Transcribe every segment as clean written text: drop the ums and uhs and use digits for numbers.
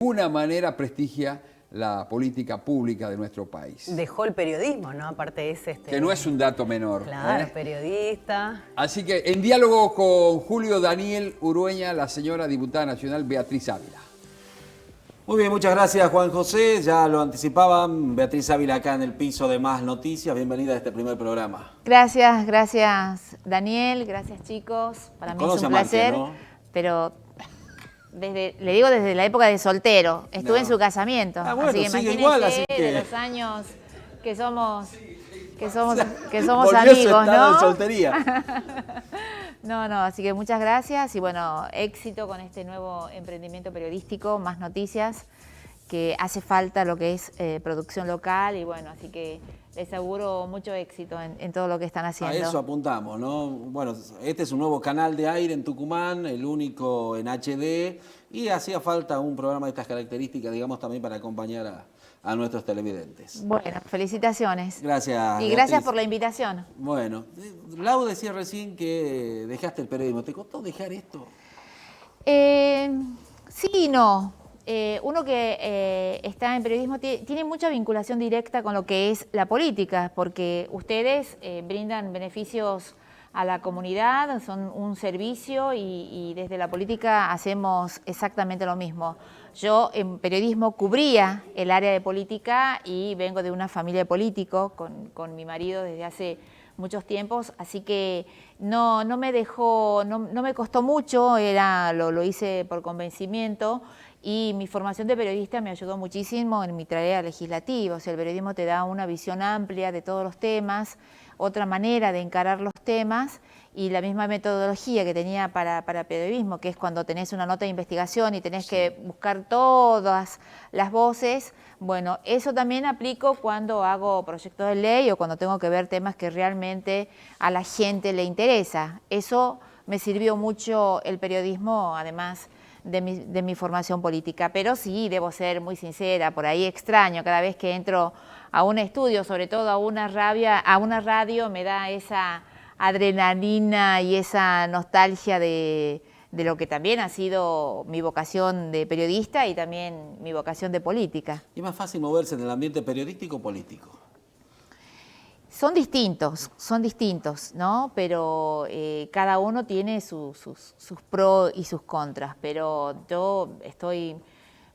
ninguna manera prestigia la política pública de nuestro país. Dejó el periodismo, ¿no? Aparte es Que no es un dato menor. Claro, periodista. Así que en diálogo con Julio Daniel Urueña, la señora diputada nacional Beatriz Ávila. Muy bien, muchas gracias Juan José, ya lo anticipaban, Beatriz Ávila acá en el piso de Más Noticias, bienvenida a este primer programa. Gracias Daniel, gracias chicos, para mí es un placer, ¿no? Pero le digo desde la época de soltero, estuve en su casamiento, bueno, así que imagínense igual, así que... de los años que somos Volvió amigos, ¿no? En soltería. No, así que muchas gracias y bueno, éxito con este nuevo emprendimiento periodístico, Más Noticias, que hace falta lo que es producción local y bueno, así que les auguro mucho éxito en todo lo que están haciendo. A eso apuntamos, ¿no? Bueno, este es un nuevo canal de aire en Tucumán, el único en HD, y hacía falta un programa de estas características, digamos, también para acompañar a nuestros televidentes. Bueno, felicitaciones. Gracias. Y Beatriz, gracias por la invitación. Bueno, Lau decía recién que dejaste el periodismo. ¿Te costó dejar esto? Sí y no. Uno que está en periodismo tiene mucha vinculación directa con lo que es la política, porque ustedes brindan beneficios a la comunidad, son un servicio y desde la política hacemos exactamente lo mismo. Yo en periodismo cubría el área de política y vengo de una familia de políticos con mi marido desde hace muchos tiempos, así que no me costó mucho, lo hice por convencimiento y mi formación de periodista me ayudó muchísimo en mi tarea legislativa. O sea, el periodismo te da una visión amplia de todos los temas, otra manera de encarar los temas y la misma metodología que tenía para periodismo, que es cuando tenés una nota de investigación y tenés que buscar todas las voces. Bueno, eso también aplico cuando hago proyectos de ley o cuando tengo que ver temas que realmente a la gente le interesa. Eso me sirvió mucho el periodismo, además de mi formación política. Pero sí, debo ser muy sincera, por ahí extraño cada vez que entro a un estudio, sobre todo a una radio, me da esa adrenalina y esa nostalgia de lo que también ha sido mi vocación de periodista y también mi vocación de política. ¿Es más fácil moverse en el ambiente periodístico o político? Son distintos, ¿no? Pero cada uno tiene sus pros y sus contras, pero yo estoy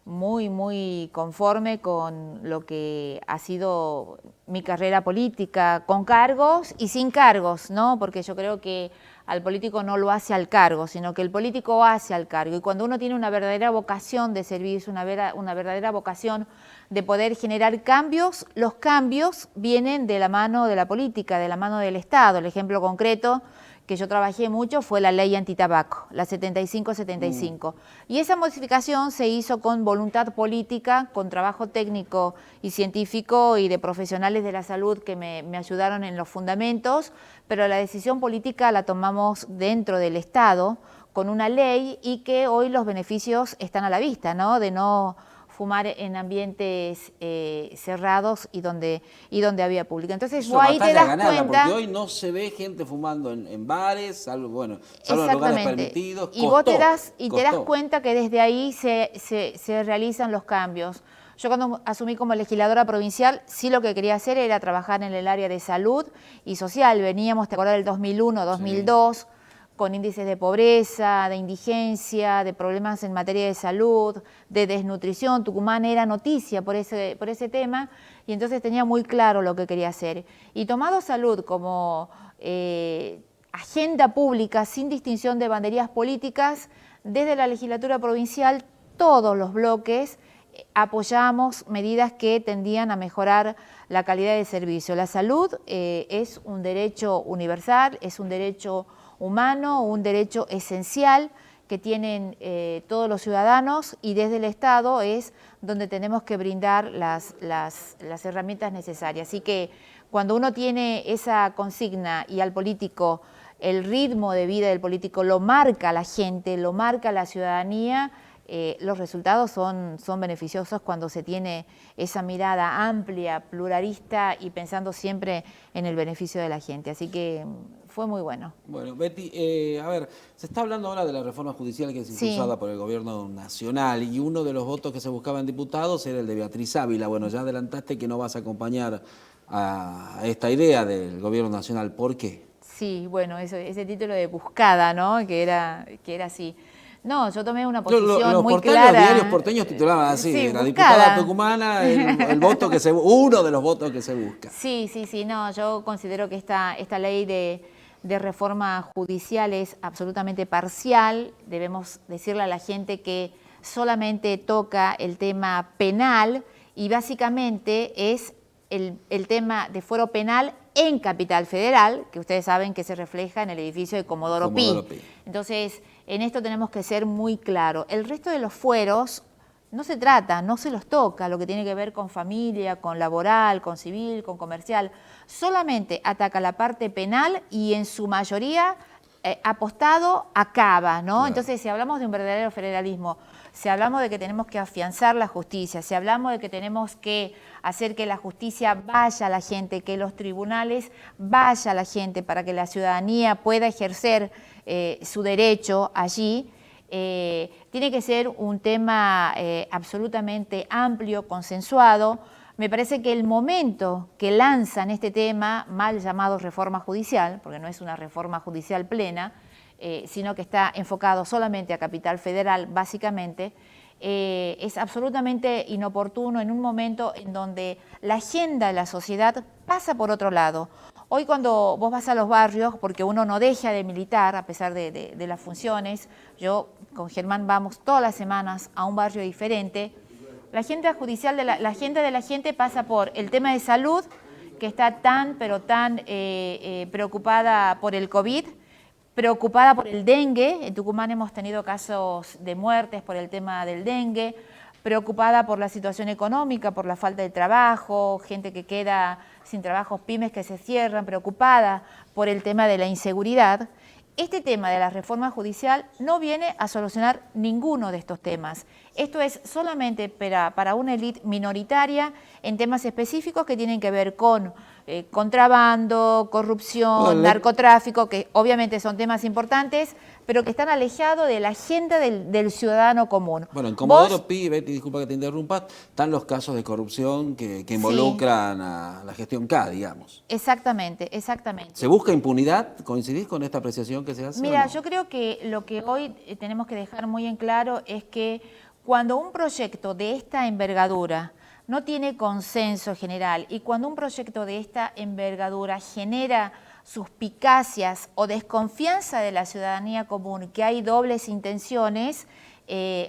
muy conforme con lo que ha sido mi carrera política, con cargos y sin cargos, ¿no? Porque yo creo que al político no lo hace al cargo, sino que el político hace al cargo. Y cuando uno tiene una verdadera vocación de servicio, una verdadera vocación de poder generar cambios, los cambios vienen de la mano de la política, de la mano del Estado. El ejemplo concreto que yo trabajé mucho fue la ley antitabaco, la 75-75. Y esa modificación se hizo con voluntad política, con trabajo técnico y científico y de profesionales de la salud que me ayudaron en los fundamentos, pero la decisión política la tomamos dentro del Estado con una ley y que hoy los beneficios están a la vista, ¿no? De no fumar en ambientes cerrados y donde había público. Entonces vos ahí te das cuenta... Porque hoy no se ve gente fumando en bares, salvo en lugares permitidos. Y vos te das cuenta que desde ahí se realizan los cambios. Yo cuando asumí como legisladora provincial, sí lo que quería hacer era trabajar en el área de salud y social. Veníamos, te acordás, del 2001, 2002... Sí. Con índices de pobreza, de indigencia, de problemas en materia de salud, de desnutrición. Tucumán era noticia por ese tema y entonces tenía muy claro lo que quería hacer. Y tomado salud como agenda pública sin distinción de banderías políticas, desde la legislatura provincial todos los bloques apoyamos medidas que tendían a mejorar la calidad de servicio. La salud es un derecho universal, es un derecho humano, un derecho esencial que tienen todos los ciudadanos y desde el Estado es donde tenemos que brindar las herramientas necesarias. Así que cuando uno tiene esa consigna y al político, el ritmo de vida del político lo marca la gente, lo marca la ciudadanía, los resultados son beneficiosos cuando se tiene esa mirada amplia, pluralista y pensando siempre en el beneficio de la gente. Así que fue muy bueno. Bueno, Betty, a ver, se está hablando ahora de la reforma judicial que es Sí. impulsada por el gobierno nacional y uno de los votos que se buscaban diputados era el de Beatriz Ávila. Bueno, ya adelantaste que no vas a acompañar a esta idea del gobierno nacional. ¿Por qué? Sí, bueno, ese título de buscada, ¿no? Que era así. No, yo tomé una posición Los muy porteños, clara. diarios porteños titulaban así, Sí, la buscada. diputada tucumana, el voto que uno de los votos que se busca. Sí, no, yo considero que esta ley de reforma judicial es absolutamente parcial. Debemos decirle a la gente que solamente toca el tema penal y básicamente es el tema de fuero penal en Capital Federal, que ustedes saben que se refleja en el edificio de Comodoro Pi. Entonces, en esto tenemos que ser muy claros. El resto de los fueros no se trata, no se los toca, lo que tiene que ver con familia, con laboral, con civil, con comercial. Solamente ataca la parte penal y en su mayoría apostado acaba, ¿no? Claro. Entonces, si hablamos de un verdadero federalismo, si hablamos de que tenemos que afianzar la justicia, si hablamos de que tenemos que hacer que la justicia vaya a la gente, que los tribunales vaya a la gente para que la ciudadanía pueda ejercer su derecho allí, tiene que ser un tema absolutamente amplio, consensuado. Me parece que el momento que lanzan este tema, mal llamado reforma judicial, porque no es una reforma judicial plena, sino que está enfocado solamente a Capital Federal, básicamente, es absolutamente inoportuno en un momento en donde la agenda de la sociedad pasa por otro lado. Hoy cuando vos vas a los barrios, porque uno no deja de militar a pesar de las funciones, yo con Germán vamos todas las semanas a un barrio diferente, la agenda judicial, la agenda de la gente pasa por el tema de salud, que está tan preocupada por el COVID, preocupada por el dengue. En Tucumán hemos tenido casos de muertes por el tema del dengue, preocupada por la situación económica, por la falta de trabajo, gente que queda sin trabajo, pymes que se cierran, preocupada por el tema de la inseguridad. Este tema de la reforma judicial no viene a solucionar ninguno de estos temas. Esto es solamente para una élite minoritaria en temas específicos que tienen que ver con contrabando, corrupción, narcotráfico, que obviamente son temas importantes, pero que están alejados de la agenda del ciudadano común. Bueno, en Comodoro Pi, Betty, disculpa que te interrumpa, están los casos de corrupción que involucran a la gestión K, digamos. Exactamente. ¿Se busca impunidad? ¿Coincidís con esta apreciación que se hace? Mira, yo creo que lo que hoy tenemos que dejar muy en claro es que cuando un proyecto de esta envergadura no tiene consenso general y cuando un proyecto de esta envergadura genera suspicacias o desconfianza de la ciudadanía común, que hay dobles intenciones,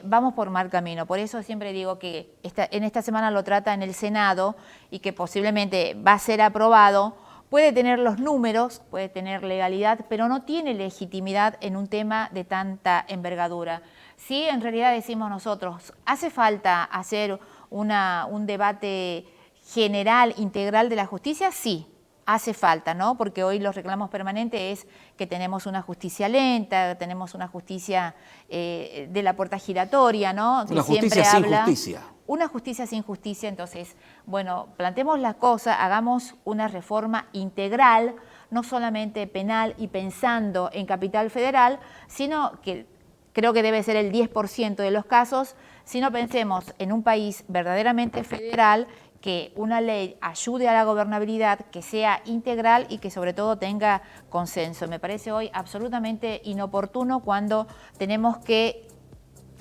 vamos por mal camino. Por eso siempre digo que en esta semana lo trata en el Senado y que posiblemente va a ser aprobado. Puede tener los números, puede tener legalidad, pero no tiene legitimidad en un tema de tanta envergadura. Sí, en realidad decimos nosotros, ¿hace falta hacer un debate general, integral de la justicia? Sí, hace falta, ¿no? Porque hoy los reclamos permanentes es que tenemos una justicia lenta, tenemos una justicia de la puerta giratoria, ¿no? Una justicia sin justicia. Una justicia sin justicia, entonces, bueno, planteemos las cosas, hagamos una reforma integral, no solamente penal y pensando en Capital Federal, sino que creo que debe ser el 10% de los casos, sino pensemos en un país verdaderamente federal, que una ley ayude a la gobernabilidad, que sea integral y que sobre todo tenga consenso. Me parece hoy absolutamente inoportuno cuando tenemos que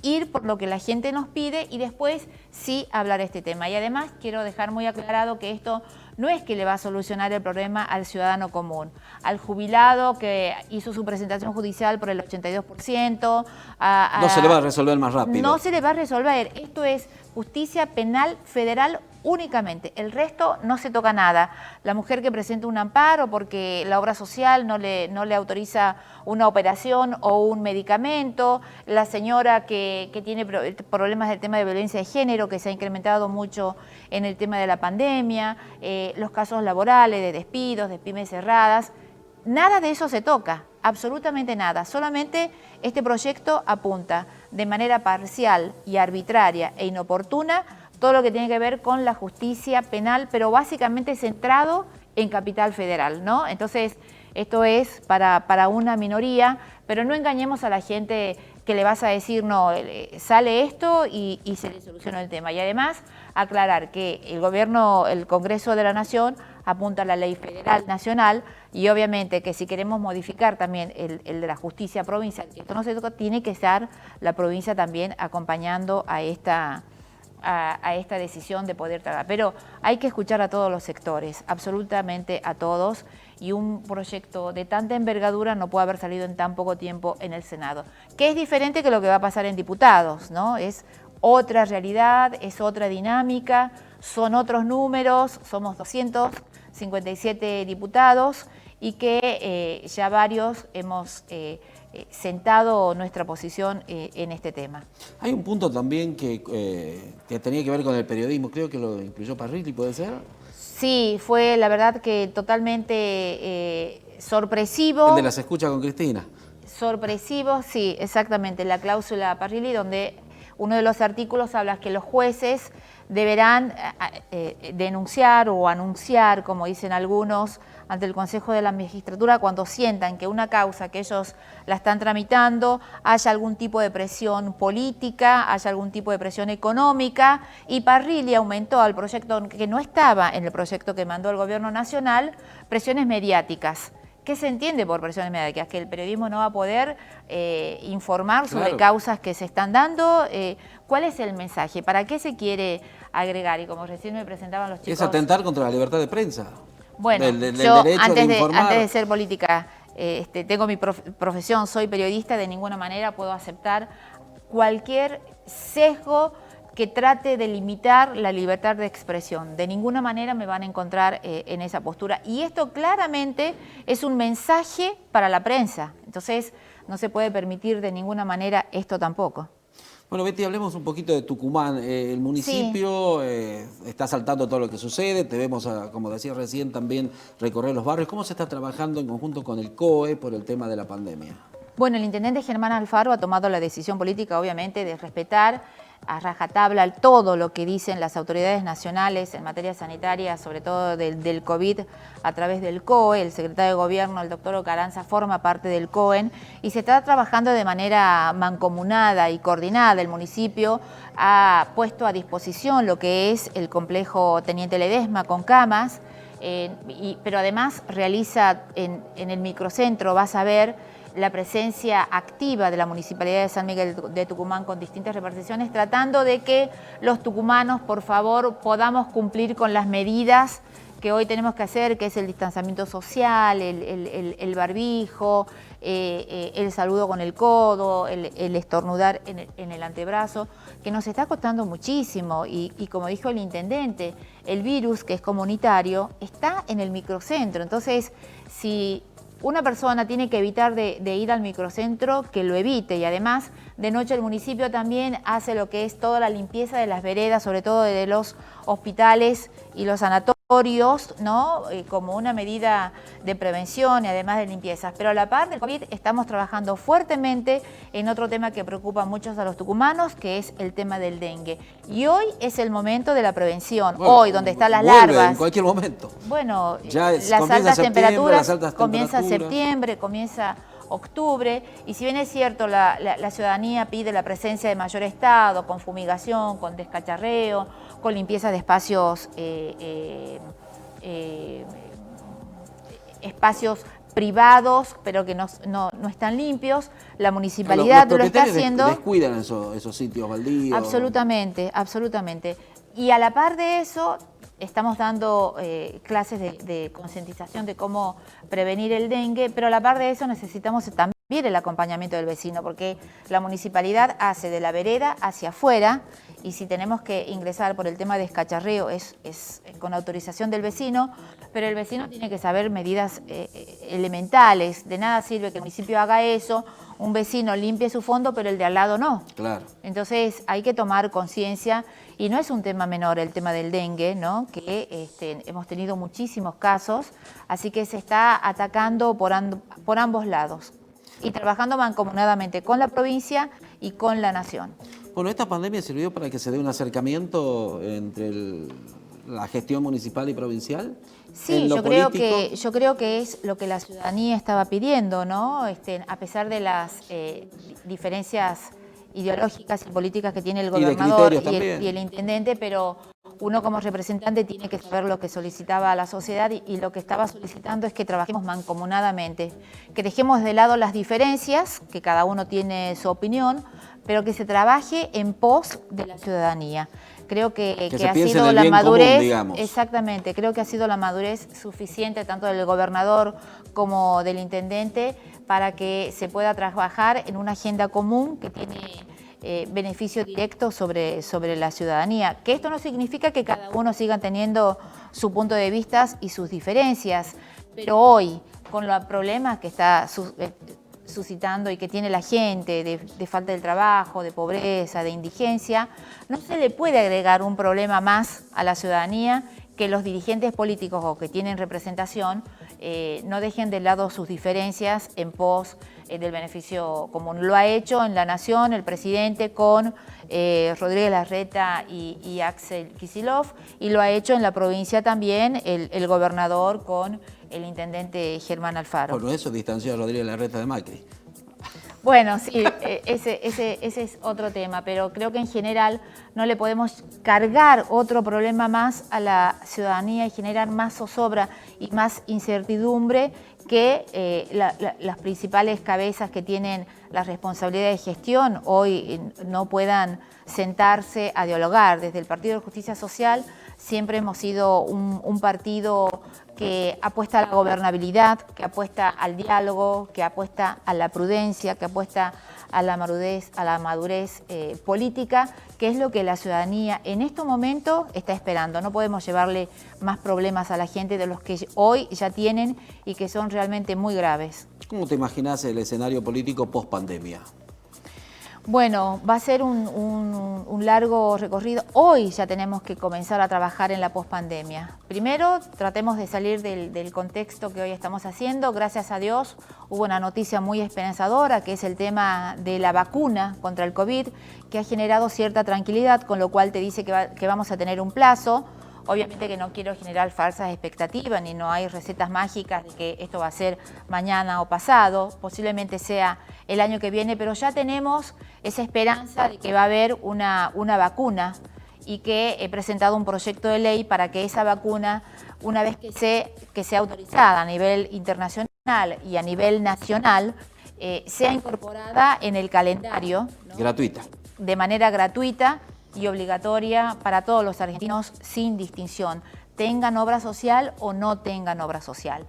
ir por lo que la gente nos pide y después sí hablar este tema. Y además quiero dejar muy aclarado que esto no es que le va a solucionar el problema al ciudadano común, al jubilado que hizo su presentación judicial por el 82%. No se le va a resolver más rápido. No se le va a resolver. Esto es justicia penal federal únicamente. El resto no se toca nada. La mujer que presenta un amparo porque la obra social no le autoriza una operación o un medicamento, la señora que tiene problemas del tema de violencia de género que se ha incrementado mucho en el tema de la pandemia, los casos laborales de despidos, de pymes cerradas, nada de eso se toca, absolutamente nada. Solamente este proyecto apunta de manera parcial y arbitraria e inoportuna todo lo que tiene que ver con la justicia penal, pero básicamente centrado en Capital Federal, ¿no? Entonces, esto es para una minoría, pero no engañemos a la gente que le vas a decir, no, sale esto y se le soluciona el tema. Y además, aclarar que el gobierno, el Congreso de la Nación, apunta a la ley federal nacional y obviamente que si queremos modificar también el de la justicia provincial, que esto no se toca, tiene que estar la provincia también acompañando a esta decisión de poder trabajar. Pero hay que escuchar a todos los sectores, absolutamente a todos, y un proyecto de tanta envergadura no puede haber salido en tan poco tiempo en el Senado, que es diferente que lo que va a pasar en diputados, ¿no? Es otra realidad, es otra dinámica, son otros números, somos 257 diputados y que ya varios hemos sentado nuestra posición en este tema. Hay un punto también que tenía que ver con el periodismo, creo que lo incluyó Parrilli, ¿puede ser? Sí, fue la verdad que totalmente sorpresivo. El de las escuchas con Cristina. Sorpresivo, sí, exactamente, la cláusula Parrilli, donde uno de los artículos habla que los jueces deberán denunciar o anunciar, como dicen algunos, ante el Consejo de la Magistratura cuando sientan que una causa que ellos la están tramitando haya algún tipo de presión política, haya algún tipo de presión económica, y Parrilli aumentó al proyecto que no estaba en el proyecto que mandó el Gobierno Nacional, presiones mediáticas. ¿Qué se entiende por presiones mediáticas? Que el periodismo no va a poder informar sobre causas que se están dando. ¿Cuál es el mensaje? ¿Para qué se quiere agregar? Y como recién me presentaban los chicos... Es atentar contra la libertad de prensa. Bueno, del yo derecho antes informar. de ser política, tengo mi profesión, soy periodista, de ninguna manera puedo aceptar cualquier sesgo que trate de limitar la libertad de expresión. De ninguna manera me van a encontrar en esa postura. Y esto claramente es un mensaje para la prensa. Entonces, no se puede permitir de ninguna manera esto tampoco. Bueno, Betty, hablemos un poquito de Tucumán. El municipio está saltando todo lo que sucede. Te vemos, como decía recién, también recorrer los barrios. ¿Cómo se está trabajando en conjunto con el COE por el tema de la pandemia? Bueno, el intendente Germán Alfaro ha tomado la decisión política, obviamente, de respetar a rajatabla todo lo que dicen las autoridades nacionales en materia sanitaria, sobre todo del COVID, a través del COE. El secretario de Gobierno, el doctor Ocaranza, forma parte del COE y se está trabajando de manera mancomunada y coordinada. El municipio ha puesto a disposición lo que es el complejo Teniente Ledesma con camas, pero además realiza en el microcentro, vas a ver, la presencia activa de la Municipalidad de San Miguel de Tucumán con distintas reparticiones, tratando de que los tucumanos, por favor, podamos cumplir con las medidas que hoy tenemos que hacer, que es el distanciamiento social, el barbijo, el saludo con el codo, el estornudar en el antebrazo, que nos está costando muchísimo. Y como dijo el intendente, el virus, que es comunitario, está en el microcentro. Entonces, si una persona tiene que evitar de ir al microcentro, que lo evite. Y además, de noche el municipio también hace lo que es toda la limpieza de las veredas, sobre todo de los hospitales y los sanatorios, ¿no? Como una medida de prevención y además de limpiezas. Pero a la par del COVID estamos trabajando fuertemente en otro tema que preocupa a muchos a los tucumanos, que es el tema del dengue. Y hoy es el momento de la prevención. Bueno, hoy, donde están las larvas. En cualquier momento. Bueno, Ya las altas temperaturas, comienza comienza septiembre, comienza octubre, y si bien es cierto, la ciudadanía pide la presencia de mayor estado, con fumigación, con descacharreo, con limpieza de espacios, espacios privados, pero que no están limpios, la municipalidad lo está haciendo. Descuidan esos sitios baldíos. Absolutamente, absolutamente. Y a la par de eso, estamos dando clases de concientización de cómo prevenir el dengue, pero a la par de eso necesitamos también el acompañamiento del vecino, porque la municipalidad hace de la vereda hacia afuera, y si tenemos que ingresar por el tema de descacharreo es con autorización del vecino, pero el vecino tiene que saber medidas elementales. De nada sirve que el municipio haga eso, un vecino limpie su fondo, pero el de al lado no. Claro. Entonces hay que tomar conciencia, y no es un tema menor el tema del dengue, ¿no? Que hemos tenido muchísimos casos, así que se está atacando por ambos lados y trabajando mancomunadamente con la provincia y con la nación. Bueno, esta pandemia sirvió para que se dé un acercamiento entre la gestión municipal y provincial? Sí, en lo político? yo creo que es lo que la ciudadanía estaba pidiendo, ¿no? A pesar de las diferencias ideológicas y políticas que tiene el Y de gobernador criterios también. y el intendente, pero uno como representante tiene que saber lo que solicitaba la sociedad y lo que estaba solicitando es que trabajemos mancomunadamente, que dejemos de lado las diferencias, que cada uno tiene su opinión, pero que se trabaje en pos de la ciudadanía. Creo que se ha piense en sido el la bien común, madurez, digamos. exactamente, creo que ha sido la madurez suficiente tanto del gobernador como del intendente para que se pueda trabajar en una agenda común que tiene beneficio directo sobre la ciudadanía. Que esto no significa que cada uno siga teniendo su punto de vista y sus diferencias, pero hoy, con los problemas que está suscitando y que tiene la gente de falta de trabajo, de pobreza, de indigencia, no se le puede agregar un problema más a la ciudadanía que los dirigentes políticos o que tienen representación no dejen de lado sus diferencias en pos del beneficio común. Lo ha hecho en La Nación el presidente con Rodríguez Larreta y Axel Kicillof, y lo ha hecho en la provincia también el gobernador con el intendente Germán Alfaro. Bueno, eso distanció a Rodríguez Larreta de Macri. Bueno, sí, ese es otro tema, pero creo que en general no le podemos cargar otro problema más a la ciudadanía y generar más zozobra y más incertidumbre que las principales cabezas que tienen la responsabilidad de gestión hoy no puedan sentarse a dialogar. Desde el Partido de Justicia Social siempre hemos sido un partido que apuesta a la gobernabilidad, que apuesta al diálogo, que apuesta a la prudencia, que apuesta a la madurez política, que es lo que la ciudadanía en este momento está esperando. No podemos llevarle más problemas a la gente de los que hoy ya tienen y que son realmente muy graves. ¿Cómo te imaginás el escenario político post-pandemia? Bueno, va a ser un largo recorrido. Hoy ya tenemos que comenzar a trabajar en la pospandemia. Primero, tratemos de salir del contexto que hoy estamos haciendo. Gracias a Dios hubo una noticia muy esperanzadora, que es el tema de la vacuna contra el COVID, que ha generado cierta tranquilidad, con lo cual te dice que vamos a tener un plazo. Obviamente que no quiero generar falsas expectativas, ni no hay recetas mágicas de que esto va a ser mañana o pasado, posiblemente sea el año que viene, pero ya tenemos esa esperanza de que va a haber una vacuna y que he presentado un proyecto de ley para que esa vacuna, una vez que sea autorizada a nivel internacional y a nivel nacional, sea incorporada en el calendario, ¿no? Gratuita. De manera gratuita y obligatoria para todos los argentinos sin distinción, tengan obra social o no tengan obra social.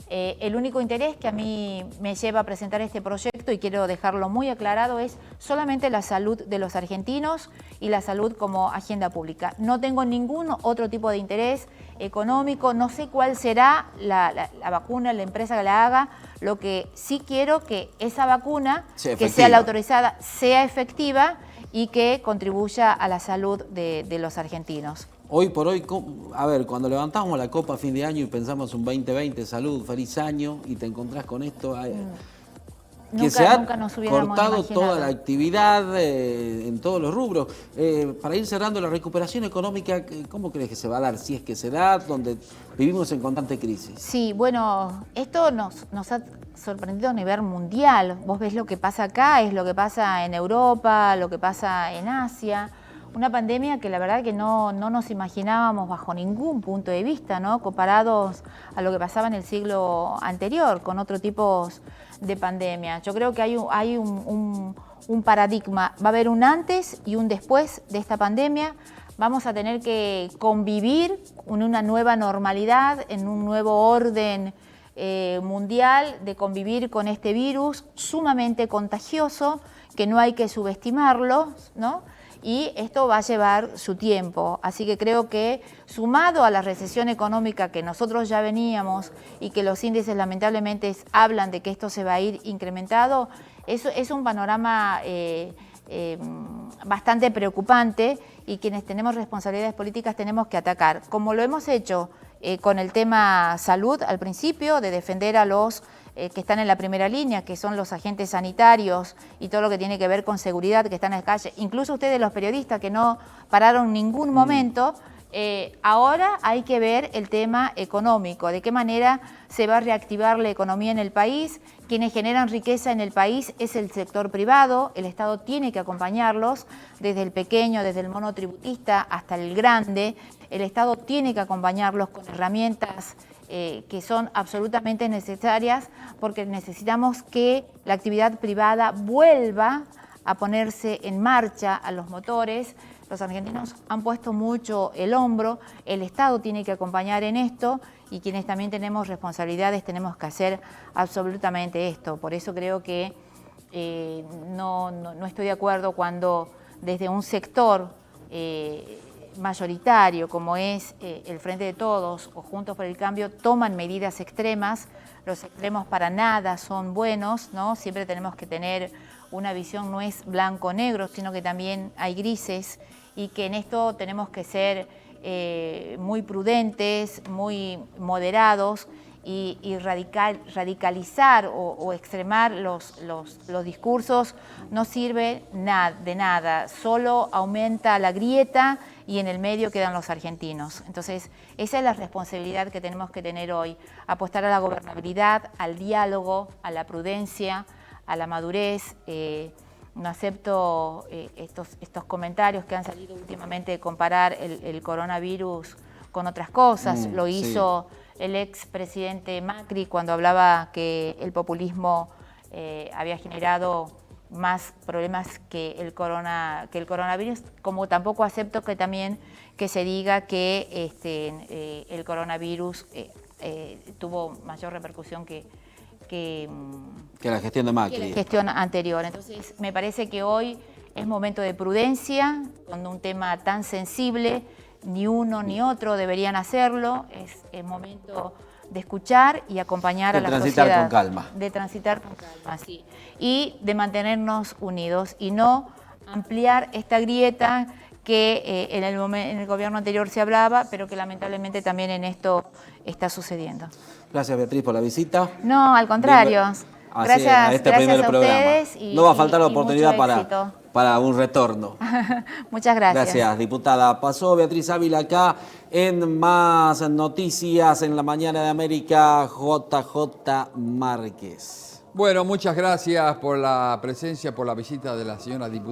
El único interés que a mí me lleva a presentar este proyecto, y quiero dejarlo muy aclarado, es solamente la salud de los argentinos y la salud como agenda pública. No tengo ningún otro tipo de interés económico, no sé cuál será la vacuna, la empresa que la haga. Lo que sí quiero que esa vacuna, que sea la autorizada, sea efectiva y que contribuya a la salud de los argentinos. Hoy por hoy, a ver, cuando levantamos la copa a fin de año y pensamos un 2020, salud, feliz año, y te encontrás con esto, que se ha cortado toda la actividad en todos los rubros. Para ir cerrando la recuperación económica, ¿cómo crees que se va a dar? Si es que se da, donde vivimos en constante crisis. Sí, bueno, esto nos ha sorprendido a nivel mundial. Vos ves lo que pasa acá, es lo que pasa en Europa, lo que pasa en Asia. Una pandemia que la verdad que no nos imaginábamos bajo ningún punto de vista, ¿no? Comparados a lo que pasaba en el siglo anterior, con otro tipo de pandemia. Yo creo que hay un paradigma, va a haber un antes y un después de esta pandemia. Vamos a tener que convivir en una nueva normalidad, en un nuevo orden mundial, de convivir con este virus sumamente contagioso, que no hay que subestimarlo, ¿no? Y esto va a llevar su tiempo. Así que creo que, sumado a la recesión económica que nosotros ya veníamos y que los índices lamentablemente hablan de que esto se va a ir incrementado, eso es un panorama bastante preocupante, y quienes tenemos responsabilidades políticas tenemos que atacar, como lo hemos hecho con el tema salud al principio, de defender a los que están en la primera línea, que son los agentes sanitarios y todo lo que tiene que ver con seguridad, que están en la calle. Incluso ustedes, los periodistas, que no pararon ningún momento, Ahora hay que ver el tema económico, de qué manera se va a reactivar la economía en el país. Quienes generan riqueza en el país es el sector privado, el Estado tiene que acompañarlos, desde el pequeño, desde el monotributista hasta el grande. El Estado tiene que acompañarlos con herramientas que son absolutamente necesarias, porque necesitamos que la actividad privada vuelva a ponerse en marcha a los motores. Los argentinos han puesto mucho el hombro, el Estado tiene que acompañar en esto y quienes también tenemos responsabilidades tenemos que hacer absolutamente esto. Por eso creo que no estoy de acuerdo cuando desde un sector mayoritario como es el Frente de Todos o Juntos por el Cambio toman medidas extremas. Los extremos para nada son buenos, ¿no? Siempre tenemos que tener una visión, no es blanco-negro, sino que también hay grises, y que en esto tenemos que ser muy prudentes, muy moderados y radicalizar o extremar los discursos no sirve de nada, solo aumenta la grieta y en el medio quedan los argentinos. Entonces, esa es la responsabilidad que tenemos que tener hoy, apostar a la gobernabilidad, al diálogo, a la prudencia, a la madurez. No acepto estos comentarios que han salido últimamente de comparar el coronavirus con otras cosas. Lo hizo el expresidente Macri cuando hablaba que el populismo había generado más problemas que el coronavirus, como tampoco acepto que también que se diga que el coronavirus tuvo mayor repercusión que la gestión de Macri. Que la gestión anterior. Entonces, me parece que hoy es momento de prudencia, con un tema tan sensible, ni uno ni otro deberían hacerlo, es el momento de escuchar y acompañar a la sociedad. De transitar con calma. De transitar con calma, sí. Y de mantenernos unidos y no ampliar esta grieta que en el gobierno anterior se hablaba, pero que lamentablemente también en esto está sucediendo. Gracias, Beatriz, por la visita. No, al contrario. Gracias a este primer a programa. Ustedes. Y, no va a faltar la oportunidad mucho para un retorno. Muchas gracias. Gracias, diputada. Pasó Beatriz Ávila acá en Más Noticias en la Mañana de América, JJ Márquez. Bueno, muchas gracias por la presencia, por la visita de la señora diputada.